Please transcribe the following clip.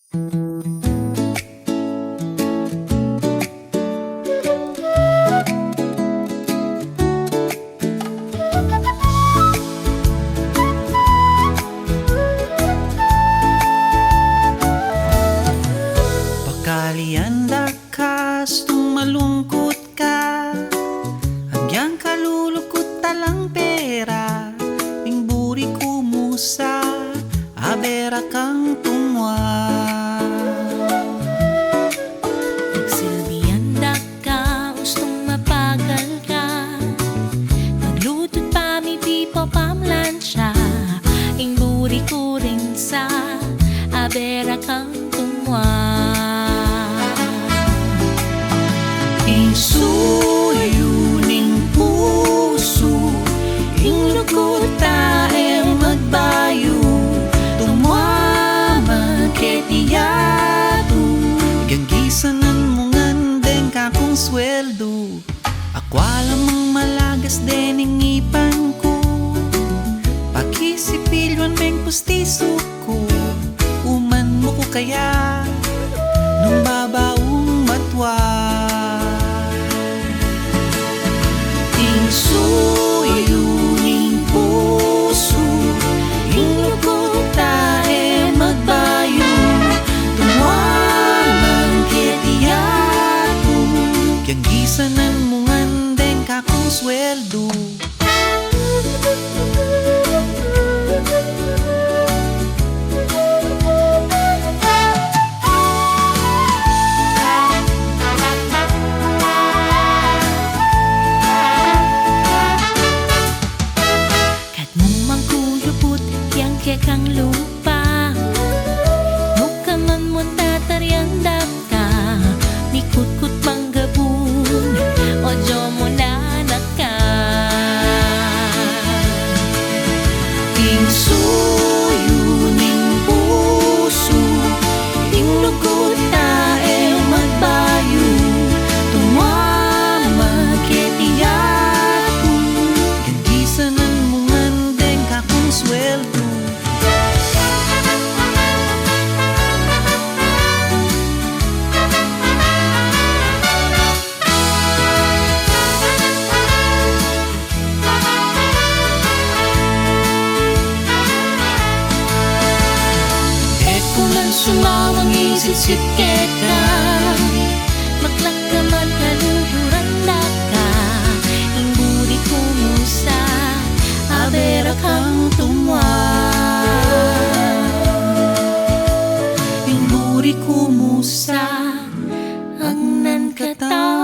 Pakalianda kas tung malungkot ka, hanggang kalulukot talang pera, ing buri kumusa, abera kang tungwa. Nagsilbianda ka, gustong mapagal ka, magluto't pamipipo pamlansya, ing buri ko rin sa, abera kang tungwa. Suyo ning puso, ing lukot tae magbayo, tumama ketiyado, ganggisanan mo ngandeng kakong sweldo, akwala mang malagas dening ipan ko, pakisipilyon meng pustiso ko, uman mo ko kaya nung babaong matwa. Suyo ning puso, ing lukot tae magbayo, tumamang ketiyado, ganggisanan mo ngandeng kakong sweldo. Kang lupa, mukaman mo tataryanda ka, mikutkut manggabun, ojo mo nanak ka. Ing suyo ning puso, ing lukot tae magbayo, tumama ketiyado, ganggisanan mo ngandeng kakong sweldo. Sumawang isip ka, maglakaman kaluhuran na ka, ing buri kumusa, abera kang tumwa. Ing buri kumusa, ang nan katawa.